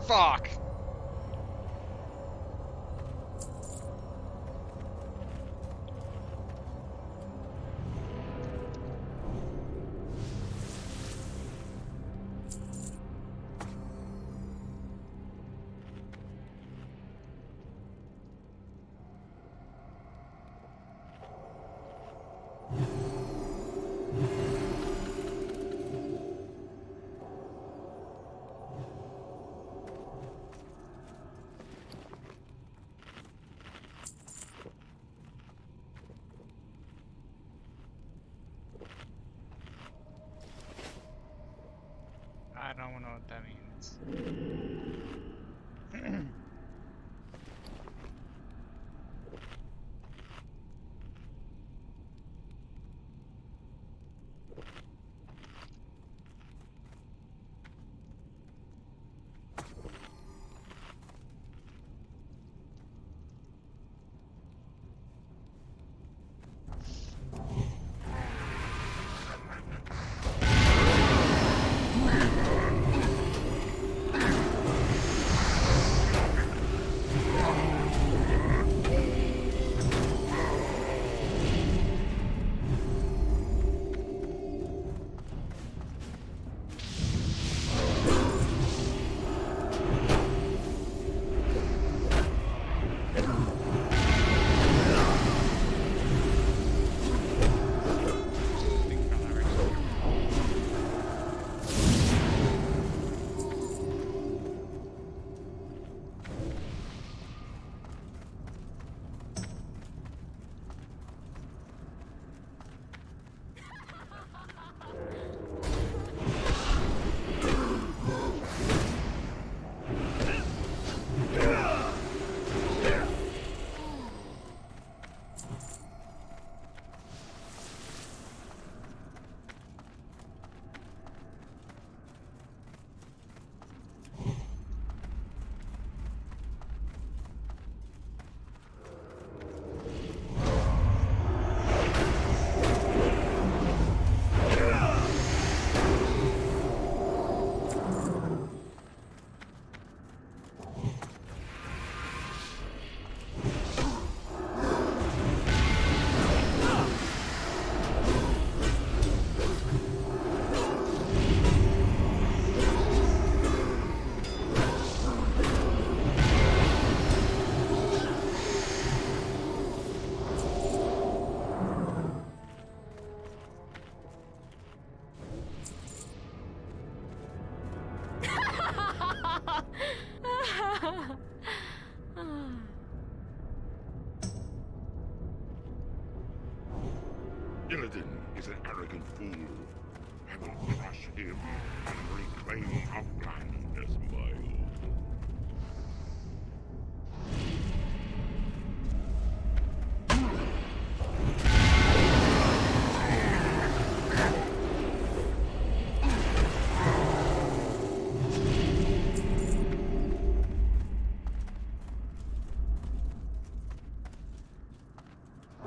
Fuck! I don't know what that means. Illidan is an arrogant fool. I will crush him and reclaim Outland as my own.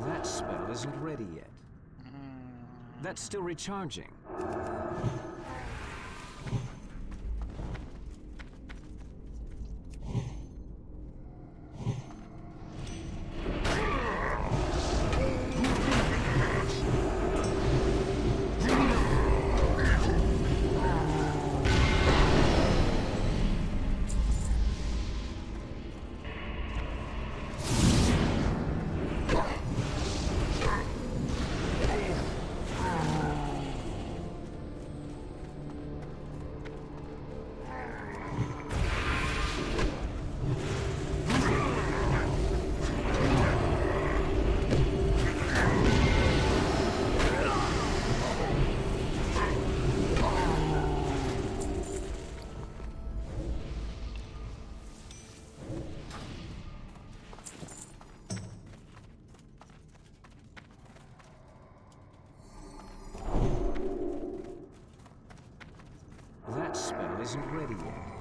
That spell isn't ready yet. That's still recharging. That spell isn't ready yet.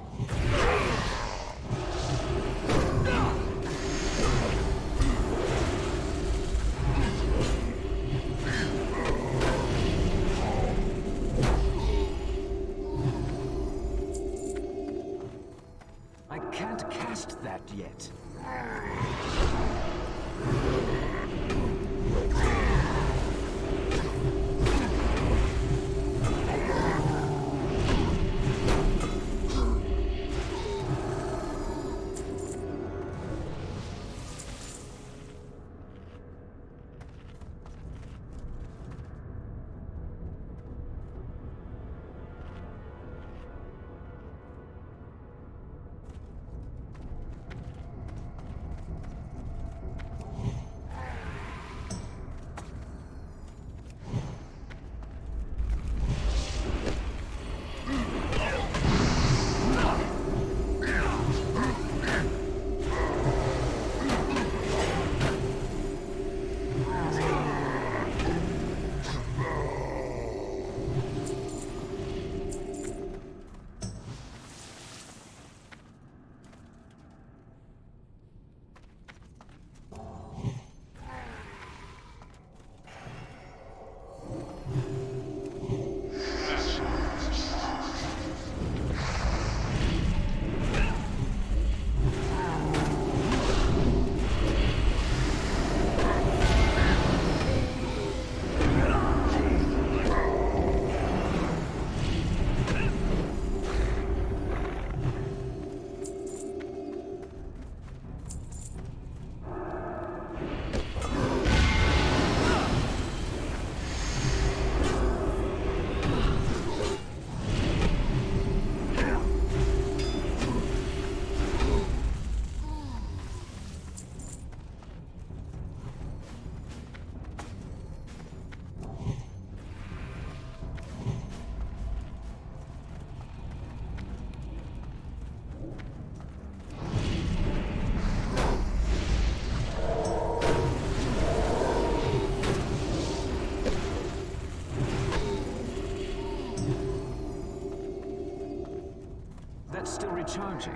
recharging.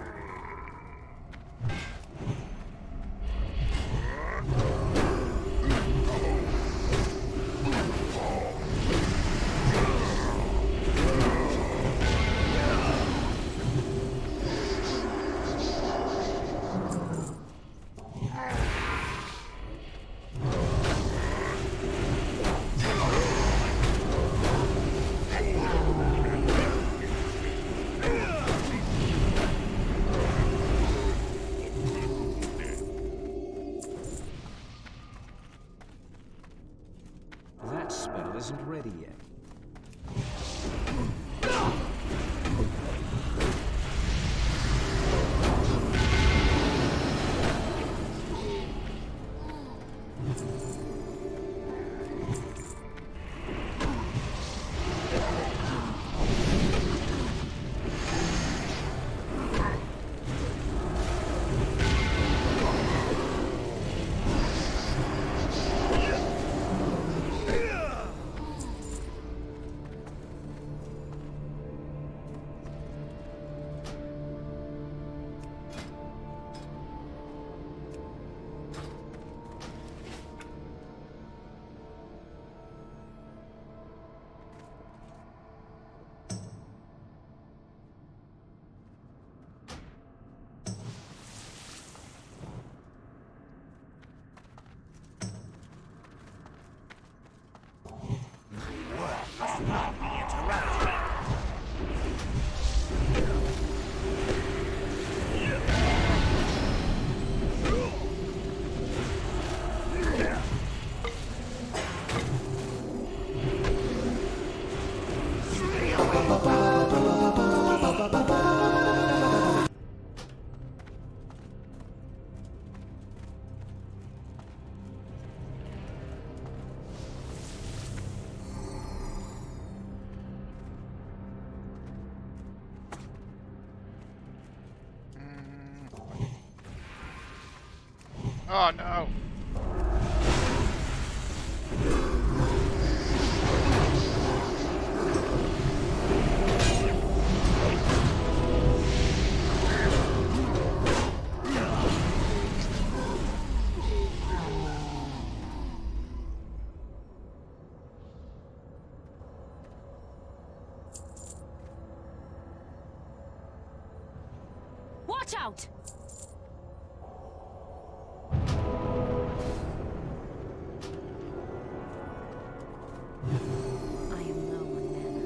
That spell isn't ready yet. Oh no! Watch out! I am low on mana.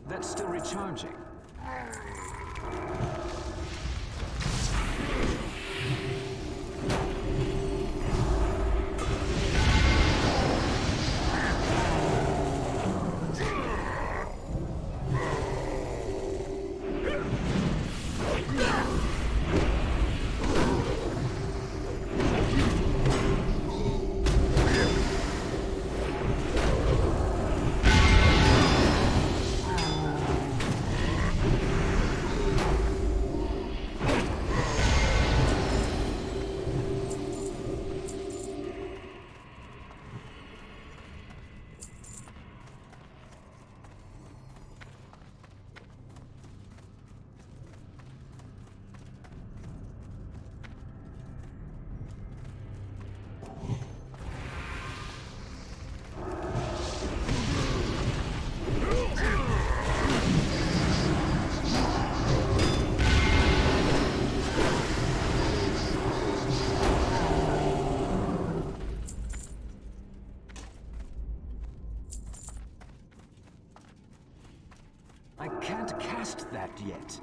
That's still recharging. I can't cast that yet.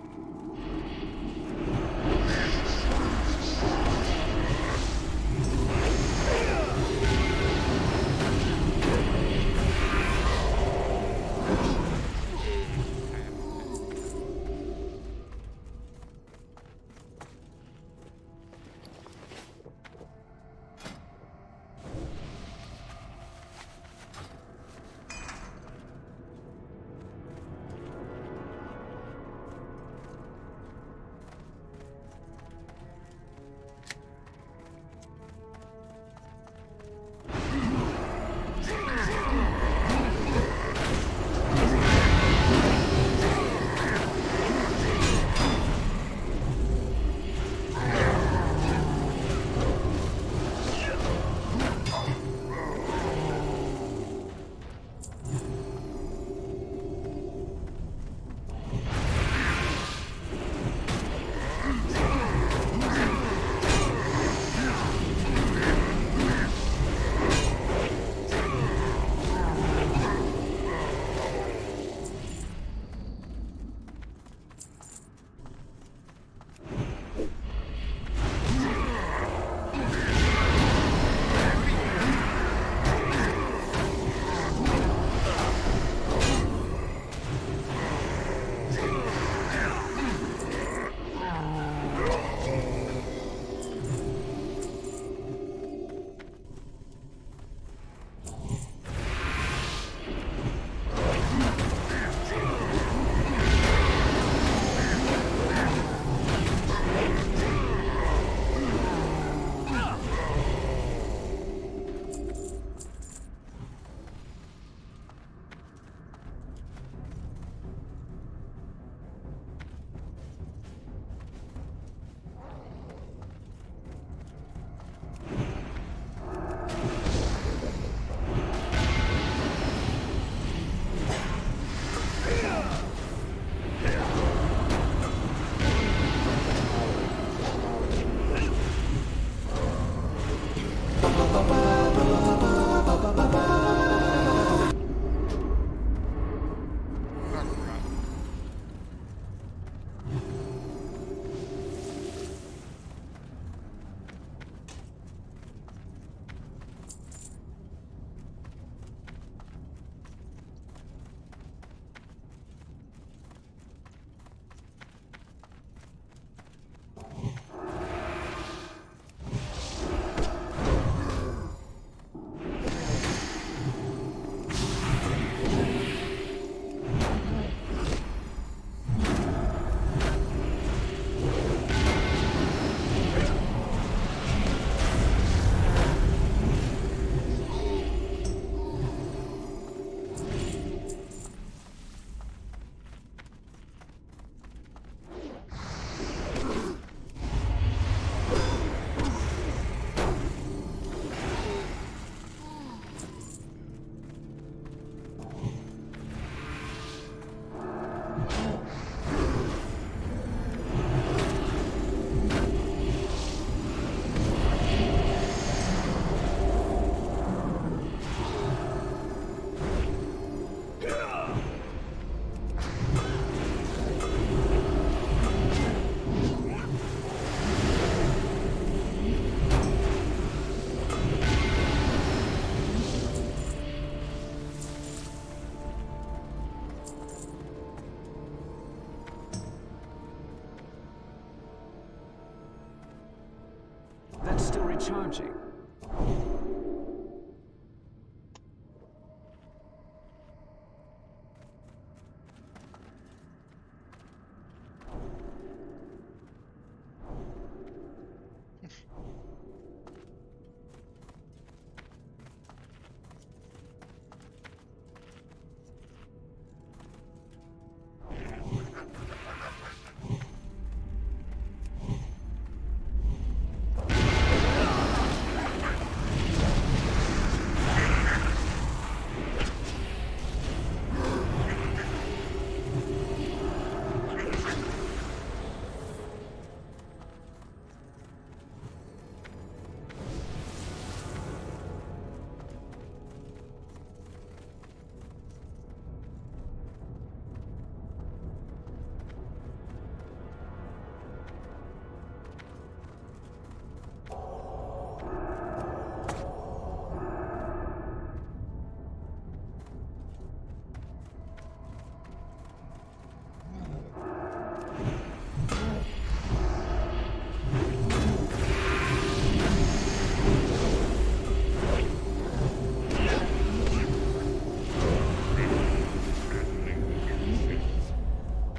recharging.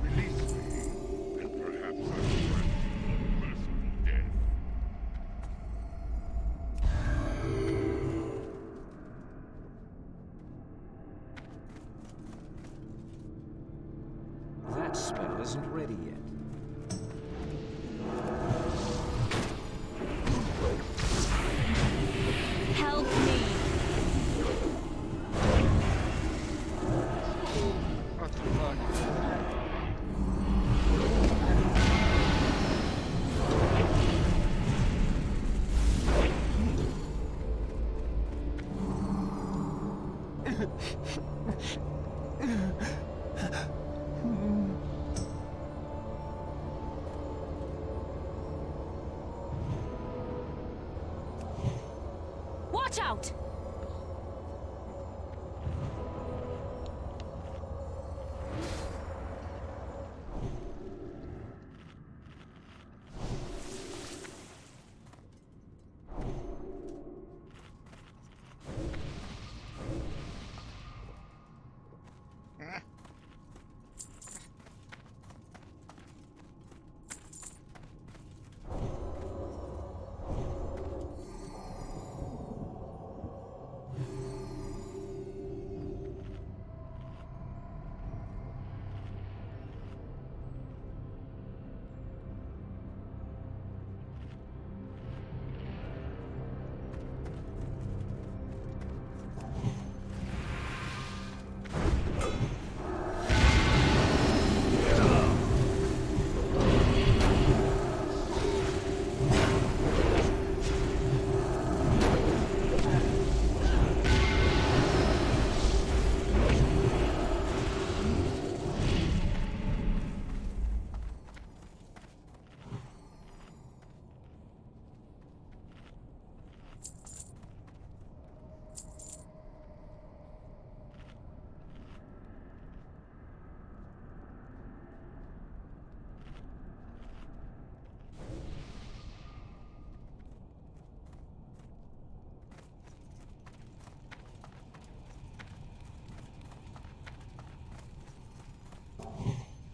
Release me, and perhaps I will grant you a merciful death. That spell isn't ready yet. Help me! What the fuck? Watch out! Huh?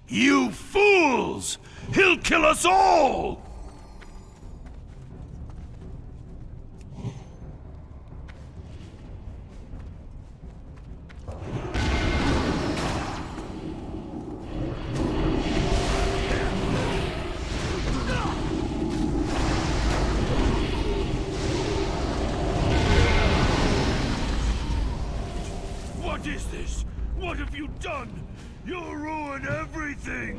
You fools! He'll kill us all! What is this? What have you done? You'll ruin everything!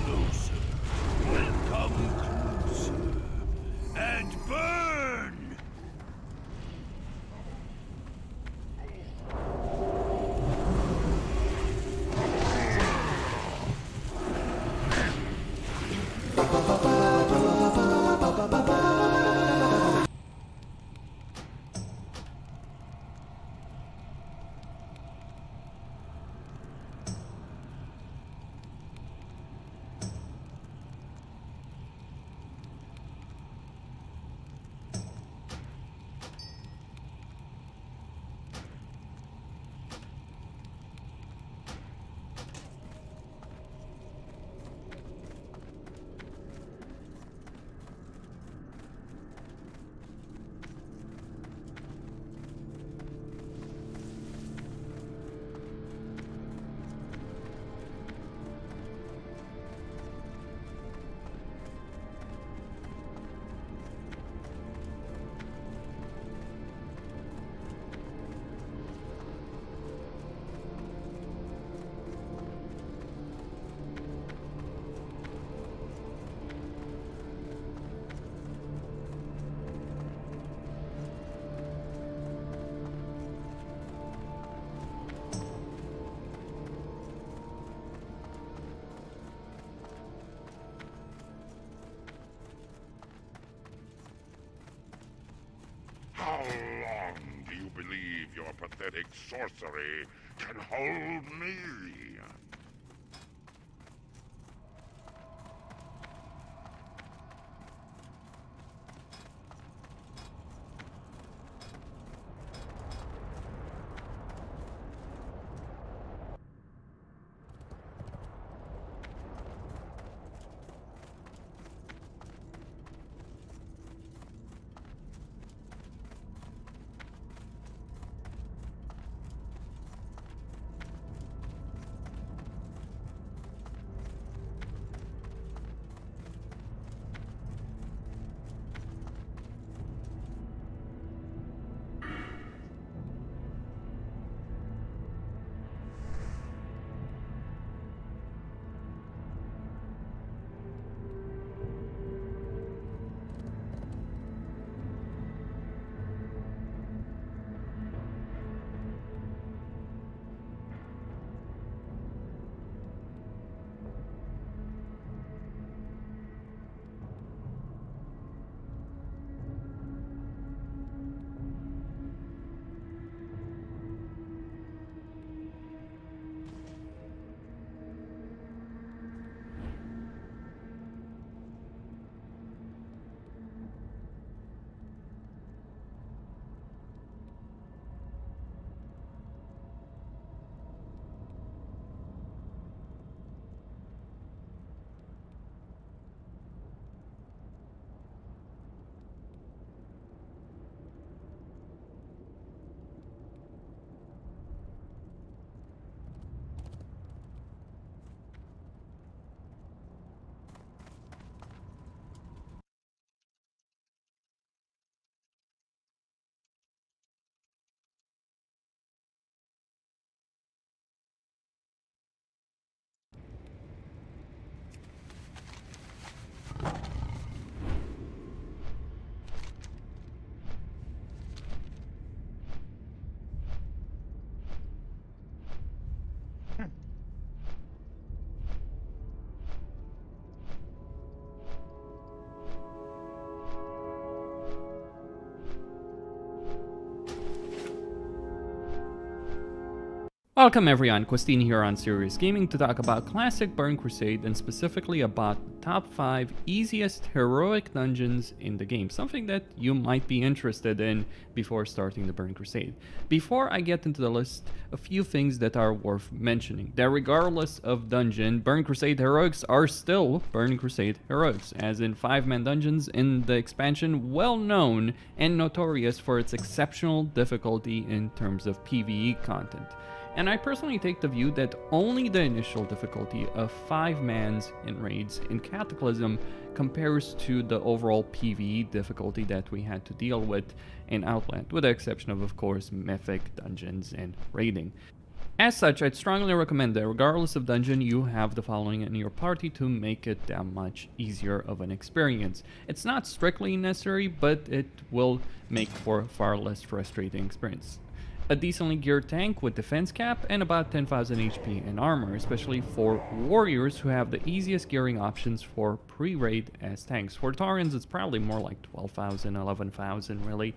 Closer. Come closer. And burn! How long do you believe your pathetic sorcery can hold me? Welcome everyone, Questine here on Serious Gaming to talk about classic Burn Crusade and specifically about the top 5 easiest heroic dungeons in the game, something that you might be interested in before starting the Burn Crusade. Before I get into the list, a few things that are worth mentioning. That regardless of dungeon, Burn Crusade heroics are still Burn Crusade heroics, as in 5-man dungeons in the expansion, well known and notorious for its exceptional difficulty in terms of PvE content. And I personally take the view that only the initial difficulty of 5-mans in raids in Cataclysm compares to the overall PvE difficulty that we had to deal with in Outland, with the exception of course, mythic dungeons and raiding. As such, I'd strongly recommend that regardless of dungeon, you have the following in your party to make it that much easier of an experience. It's not strictly necessary, but it will make for a far less frustrating experience. A decently geared tank with defense cap and about 10,000 HP and armor, especially for warriors who have the easiest gearing options for pre-raid as tanks. For Taurians, it's probably more like 12,000, 11,000 really,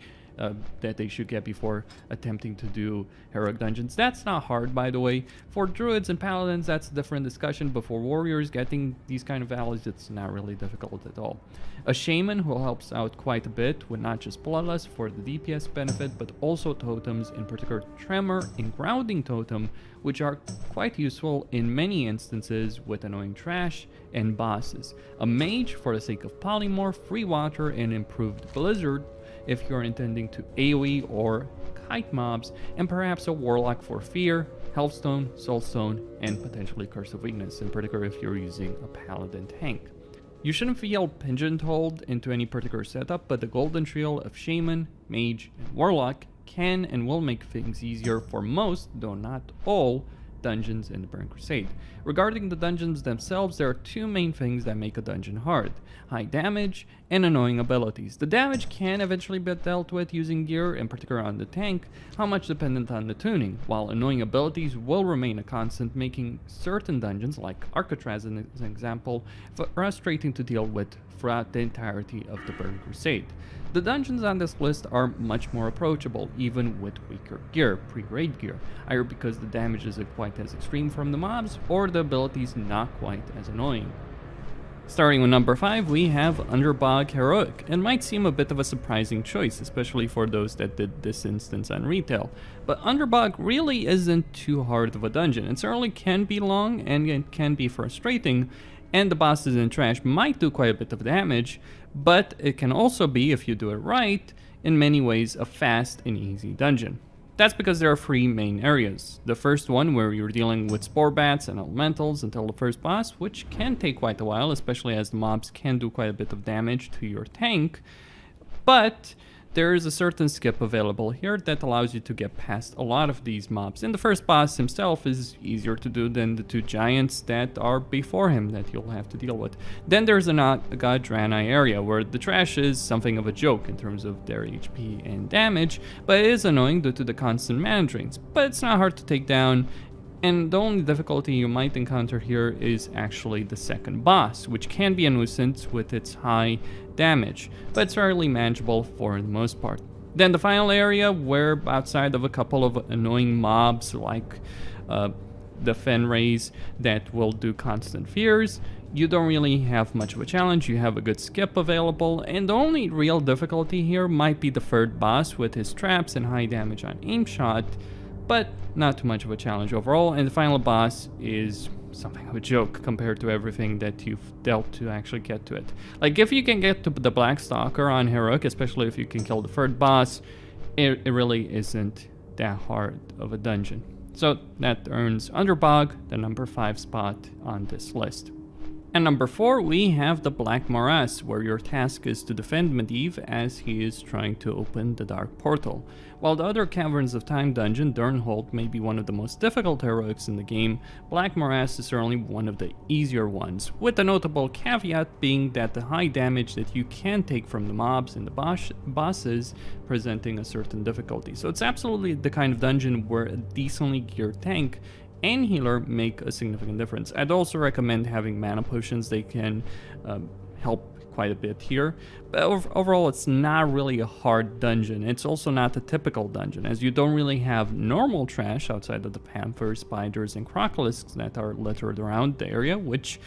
that they should get before attempting to do heroic dungeons. That's not hard, by the way. For druids and paladins, that's a different discussion, but for warriors, getting these kind of valleys, it's not really difficult at all. A shaman who helps out quite a bit with not just bloodlust for the DPS benefit, but also totems, in particular tremor and grounding totem, which are quite useful in many instances with annoying trash and bosses. A mage for the sake of polymorph, free water, and improved blizzard if you're intending to AoE or kite mobs, and perhaps a warlock for fear, healthstone, soulstone, and potentially curse of weakness, in particular if you're using a paladin tank. You shouldn't feel pigeonholed into any particular setup, but the golden trio of shaman, mage, and warlock can and will make things easier for most, though not all, dungeons in the Burn Crusade. Regarding the dungeons themselves, there are two main things that make a dungeon hard: high damage and annoying abilities. The damage can eventually be dealt with using gear, in particular on the tank, how much dependent on the tuning, while annoying abilities will remain a constant, making certain dungeons, like Arcatraz as an example, frustrating to deal with throughout the entirety of the Burn Crusade. The dungeons on this list are much more approachable, even with weaker gear, pre-raid gear, either because the damage isn't quite as extreme from the mobs, or the abilities not quite as annoying. Starting with number 5, we have Underbog Heroic. It might seem a bit of a surprising choice, especially for those that did this instance on retail, but Underbog really isn't too hard of a dungeon. It certainly can be long and it can be frustrating, and the bosses in Trash might do quite a bit of damage, but it can also be, if you do it right, in many ways a fast and easy dungeon. That's because there are 3 main areas. The first one, where you're dealing with spore bats and elementals until the first boss, which can take quite a while, especially as the mobs can do quite a bit of damage to your tank. But there is a certain skip available here that allows you to get past a lot of these mobs. And the first boss himself is easier to do than the 2 giants that are before him that you'll have to deal with. Then there's a Godranai area, where the Trash is something of a joke in terms of their HP and damage, but it is annoying due to the constant mana drains. But it's not hard to take down, and the only difficulty you might encounter here is actually the second boss, which can be a nuisance with its high damage, but it's fairly manageable for the most part. Then the final area, where outside of a couple of annoying mobs like the Fenrays that will do constant fears, you don't really have much of a challenge. You have a good skip available, and the only real difficulty here might be the third boss with his traps and high damage on aim shot, but not too much of a challenge overall. And the final boss is something of a joke compared to everything that you've dealt to actually get to it. Like, if you can get to the Black Stalker on Heroic, especially if you can kill the third boss, it really isn't that hard of a dungeon. So that earns Underbog the number 5 spot on this list. And number 4, we have the Black Morass, where your task is to defend Medivh as he is trying to open the Dark Portal. While the other Caverns of Time dungeon, Durnhold, may be one of the most difficult heroics in the game, Black Morass is certainly one of the easier ones, with the notable caveat being that the high damage that you can take from the mobs and the bosses presenting a certain difficulty. So it's absolutely the kind of dungeon where a decently geared tank and healer make a significant difference. I'd also recommend having mana potions. They can help quite a bit here, but overall it's not really a hard dungeon. It's also not a typical dungeon, as you don't really have normal trash outside of the panthers, spiders, and crocolisks that are littered around the area, which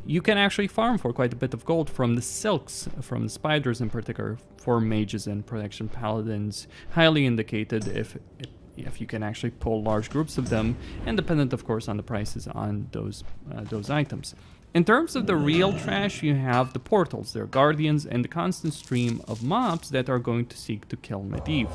you can actually farm for quite a bit of gold from the silks, from the spiders in particular, for mages and protection paladins. Highly indicated if you can actually pull large groups of them, and dependent of course on the prices on those items. In terms of the real trash, you have the portals, their guardians, and the constant stream of mobs that are going to seek to kill Medivh.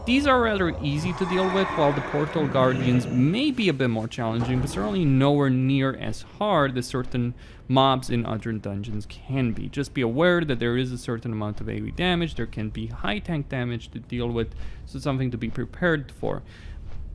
These are rather easy to deal with, while the portal guardians may be a bit more challenging, but certainly nowhere near as hard as certain mobs in other dungeons can be. Just be aware that there is a certain amount of AoE damage, there can be high tank damage to deal with, so something to be prepared for.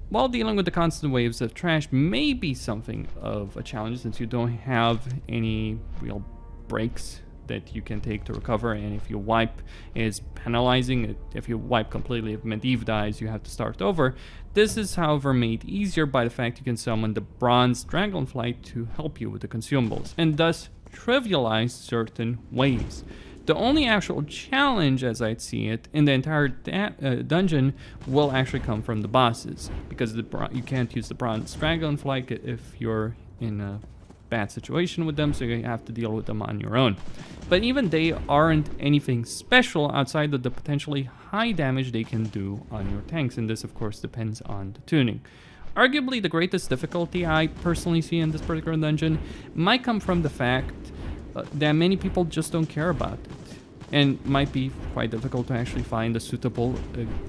While dealing with the constant waves of trash may be something of a challenge, since you don't have any real breaks that you can take to recover, and if you wipe, it's penalizing. If you wipe completely, if Medivh dies, you have to start over. This is, however, made easier by the fact you can summon the bronze dragonfly to help you with the consumables, and thus trivialize certain waves. The only actual challenge, as I'd see it, in the entire dungeon will actually come from the bosses, because you can't use the bronze dragonfly if you're in a bad situation with them, so you have to deal with them on your own. But even they aren't anything special outside of the potentially high damage they can do on your tanks, and this of course depends on the tuning. Arguably the greatest difficulty I personally see in this particular dungeon might come from the fact that many people just don't care about it, and might be quite difficult to actually find a suitable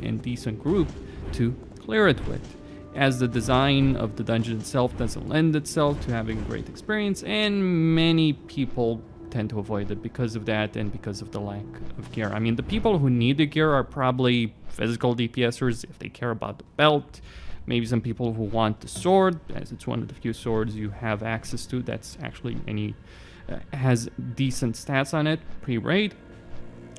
and decent group to clear it with, as the design of the dungeon itself doesn't lend itself to having a great experience, and many people tend to avoid it because of that and because of the lack of gear. I mean, the people who need the gear are probably physical DPSers if they care about the belt, maybe some people who want the sword, as it's one of the few swords you have access to that's actually has decent stats on it pre-raid.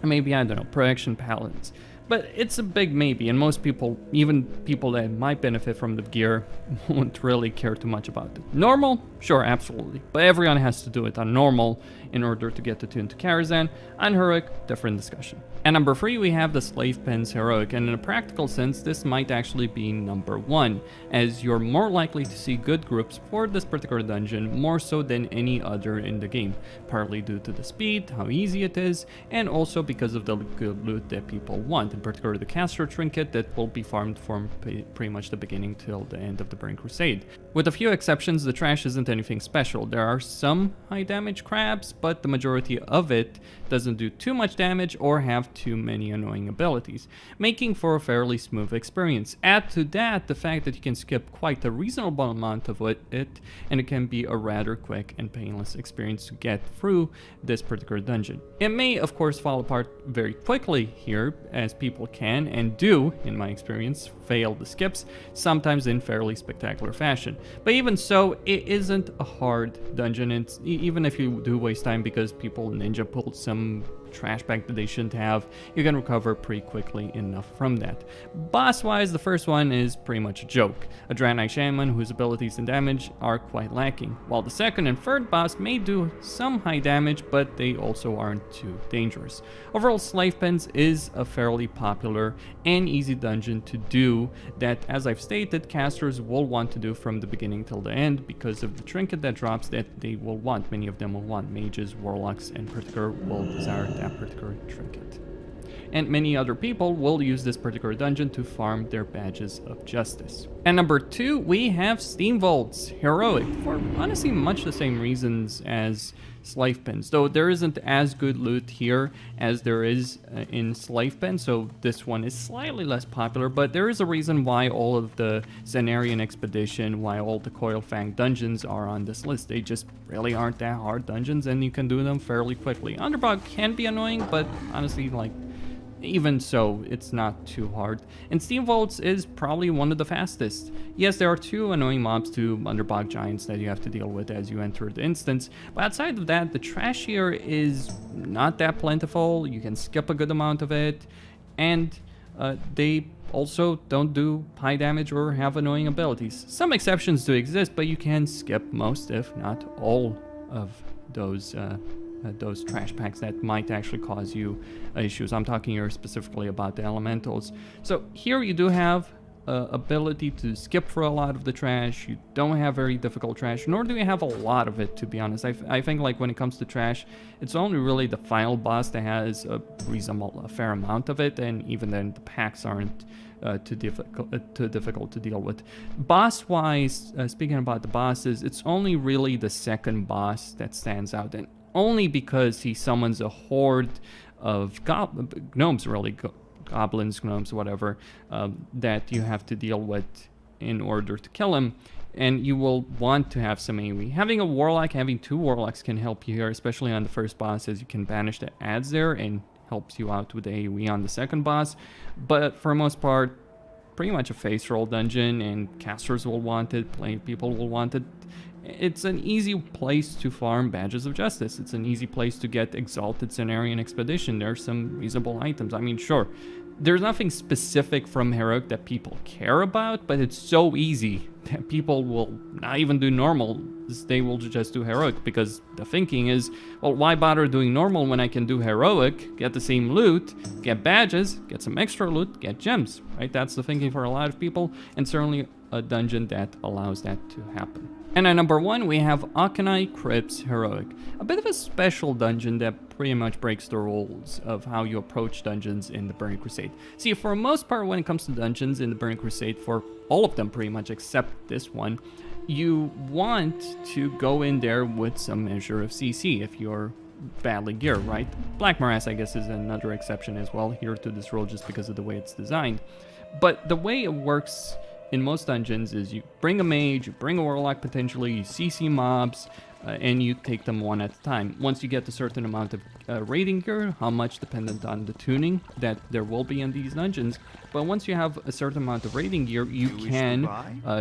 Maybe, I don't know, protection paladins. But it's a big maybe, and most people, even people that might benefit from the gear, won't really care too much about it. Normal? Sure, absolutely. But everyone has to do it on normal in order to get the tune to Karazhan. On heroic, different discussion. At number 3, we have the Slave Pen's heroic, and in a practical sense, this might actually be number 1, as you're more likely to see good groups for this particular dungeon more so than any other in the game, partly due to the speed, how easy it is, and also because of the good loot that people want, in particular the caster trinket that will be farmed from pretty much the beginning till the end of the Burning Crusade. With a few exceptions, the trash isn't anything special. There are some high damage crabs, but the majority of it doesn't do too much damage or have too many annoying abilities, making for a fairly smooth experience. Add to that the fact that you can skip quite a reasonable amount of it, and it can be a rather quick and painless experience to get through this particular dungeon. It may, of course, fall apart very quickly here, as people can and do, in my experience, fail the skips, sometimes in fairly spectacular fashion. But even so, it isn't a hard dungeon, and even if you do waste time because people ninja pulled some trash bag that they shouldn't have, you can recover pretty quickly enough from that. Boss-wise, the first one is pretty much a joke. A Draenei Shaman whose abilities and damage are quite lacking, while the second and third boss may do some high damage, but they also aren't too dangerous. Overall, Slave Pens is a fairly popular and easy dungeon to do that, as I've stated, casters will want to do from the beginning till the end because of the trinket that drops that they will want. Many of them will want. Mages, warlocks in particular will desire that particular trinket. And many other people will use this particular dungeon to farm their badges of justice. And number 2, we have Steam Vaults heroic for honestly much the same reasons as Slave Pens, though there isn't as good loot here as there is in Slave Pen, so this one is slightly less popular, but there is a reason why all of the Zenarian Expedition, why all the Coilfang dungeons are on this list. They just really aren't that hard dungeons, and you can do them fairly quickly. Underbog can be annoying, but honestly, like, even so, it's not too hard. And Steam Vaults is probably one of the fastest. Yes, there are 2 annoying mobs, 2 Underbog Giants that you have to deal with as you enter the instance, but outside of that, the trash here is not that plentiful. You can skip a good amount of it, and they also don't do high damage or have annoying abilities. Some exceptions do exist, but you can skip most, if not all, of those trash packs that might actually cause you issues. I'm talking here specifically about the elementals. So here you do have ability to skip through a lot of the trash. You don't have very difficult trash, nor do you have a lot of it, to be honest. I think like when it comes to trash, it's only really the final boss that has a fair amount of it, and even then the packs aren't too difficult to deal with. Boss-wise, speaking about the bosses, it's only really the second boss that stands out, and only because he summons a horde of gnomes, really, goblins, gnomes, whatever, that you have to deal with in order to kill him, and you will want to have some AoE. Having a warlock, having 2 warlocks can help you here, especially on the first boss, as you can banish the adds there and helps you out with the AoE on the second boss. But for the most part, pretty much a face roll dungeon, and casters will want it, playing people will want it. It's an easy place to farm badges of justice. It's an easy place to get exalted Cenarian Expedition. There's some reasonable items. I mean, sure, there's nothing specific from heroic that people care about, but it's so easy that people will not even do normal. They will just do heroic, because the thinking is, well, why bother doing normal when I can do heroic, get the same loot, get badges, get some extra loot, get gems, right? That's the thinking for a lot of people, and certainly a dungeon that allows that to happen. And at number 1, we have Akanai Crypt's Heroic, a bit of a special dungeon that pretty much breaks the rules of how you approach dungeons in the Burning Crusade. See, for the most part, when it comes to dungeons in the Burning Crusade, for all of them pretty much except this one, you want to go in there with some measure of CC if you're badly geared, right? Black Morass, I guess, is another exception as well here to this rule just because of the way it's designed. But the way it works in most dungeons is you bring a mage, you bring a warlock potentially, you CC mobs, and you take them one at a time. Once you get a certain amount of raiding gear, how much dependent on the tuning that there will be in these dungeons, but once you have a certain amount of raiding gear, you can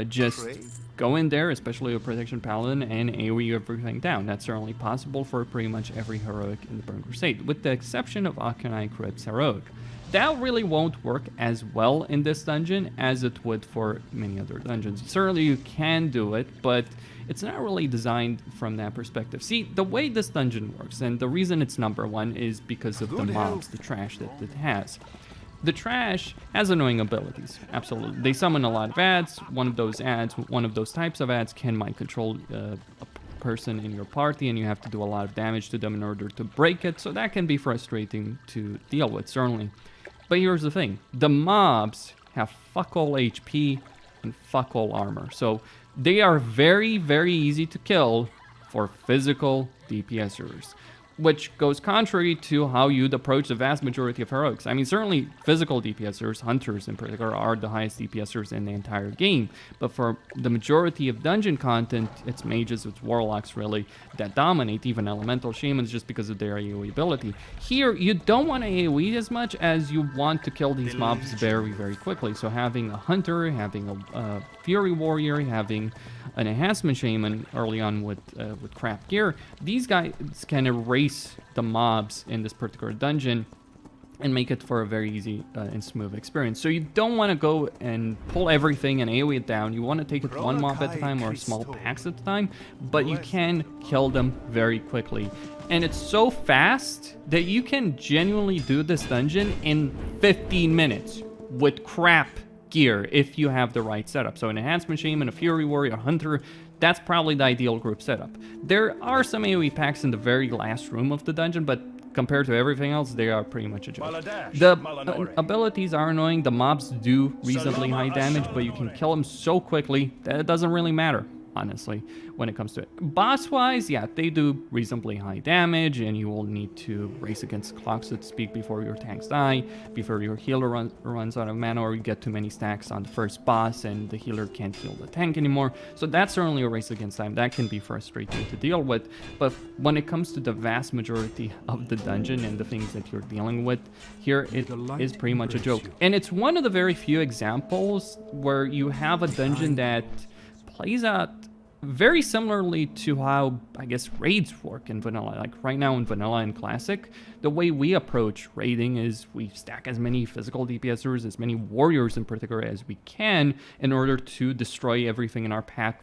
just go in there, especially a protection paladin, and AoE everything down. That's certainly possible for pretty much every heroic in the Burning Crusade, with the exception of Akanai Crypt's Heroic. that really won't work as well in this dungeon as it would for many other dungeons. Certainly you can do it, but it's not really designed from that perspective. See, the way this dungeon works, and the reason it's number 1 is because of the mobs, the trash that it has. The trash has annoying abilities, absolutely. They summon a lot of ads. One of those types of ads can mind control a person in your party, and you have to do a lot of damage to them in order to break it, so that can be frustrating to deal with, certainly. But here's the thing, the mobs have fuck all HP and fuck all armor, so they are very, very easy to kill for physical DPSers, which goes contrary to how you'd approach the vast majority of heroics. I mean, certainly physical DPSers, hunters in particular, are the highest DPSers in the entire game, but for the majority of dungeon content, it's mages, it's warlocks really, that dominate, even elemental shamans, just because of their AoE ability. Here, you don't want to AoE as much as you want to kill these mobs very, very quickly, so having a hunter, having a fury warrior, having an enhancement shaman early on with crap gear, these guys can erase the mobs in this particular dungeon and make it for a very easy and smooth experience. So you don't want to go and pull everything and AoE it down. You want to take it one mob at a time or small packs at a time, but you can kill them very quickly. And it's so fast that you can genuinely do this dungeon in 15 minutes with crap gear if you have the right setup. So an enhancement shaman, a fury warrior, a hunter, that's probably the ideal group setup. There are some AoE packs in the very last room of the dungeon, but compared to everything else, they are pretty much a joke. The abilities are annoying. The mobs do reasonably high damage, but you can kill them so quickly that it doesn't really matter, honestly, when it comes to it. Boss-wise, yeah, they do reasonably high damage, and you will need to race against clocks, so to speak, before your tanks die, before your healer runs out of mana, or you get too many stacks on the first boss, and the healer can't heal the tank anymore. So that's certainly a race against time. That can be frustrating to deal with, but when it comes to the vast majority of the dungeon and the things that you're dealing with, here it is pretty much a joke. And it's one of the very few examples where you have a dungeon that plays out very similarly to how, I guess, raids work in vanilla. Like right now in vanilla and classic, the way we approach raiding is we stack as many physical DPSers, as many warriors in particular as we can, in order to destroy everything in our path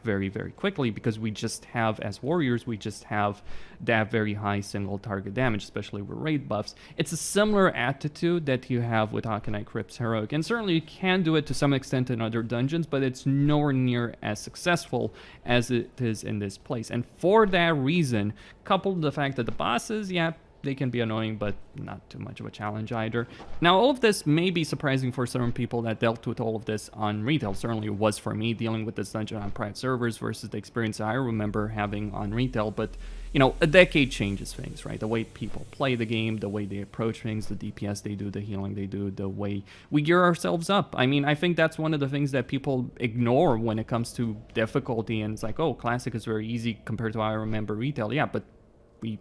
very, very quickly, because we just have, as warriors, we just have that very high single target damage, especially with raid buffs. It's a similar attitude that you have with Hakanai Crypt's Heroic, and certainly you can do it to some extent in other dungeons, but it's nowhere near as successful as it is in this place. And for that reason, coupled with the fact that the bosses, yeah, they can be annoying, but not too much of a challenge either. Now, all of this may be surprising for certain people that dealt with all of this on retail. Certainly it was for me, dealing with this dungeon on private servers versus the experience I remember having on retail. But, you know, a decade changes things, right? The way people play the game, the way they approach things, the DPS they do, the healing they do, the way we gear ourselves up. I mean, I think that's one of the things that people ignore when it comes to difficulty. And it's like, oh, Classic is very easy compared to how I remember retail. Yeah, but we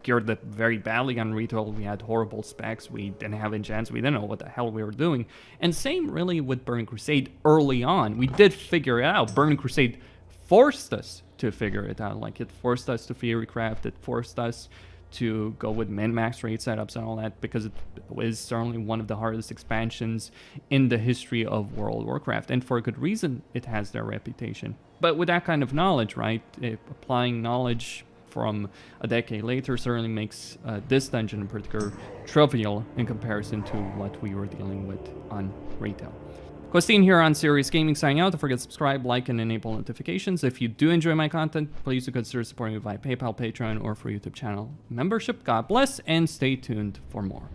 geared it very badly on retail. We had horrible specs, we didn't have enchants, we didn't know what the hell we were doing. And same really with Burning Crusade early on. We did figure it out. Burning Crusade forced us to figure it out. Like, it forced us to theorycraft, it forced us to go with min-max raid setups and all that, because it is certainly one of the hardest expansions in the history of World of Warcraft, and for a good reason it has their reputation. But with that kind of knowledge, right, applying knowledge from a decade later certainly makes this dungeon in particular trivial in comparison to what we were dealing with on retail. Costine here on Serious Gaming, signing out. Don't forget to subscribe, like, and enable notifications. If you do enjoy my content, please do consider supporting me via PayPal, Patreon, or for YouTube channel membership. God bless, and stay tuned for more.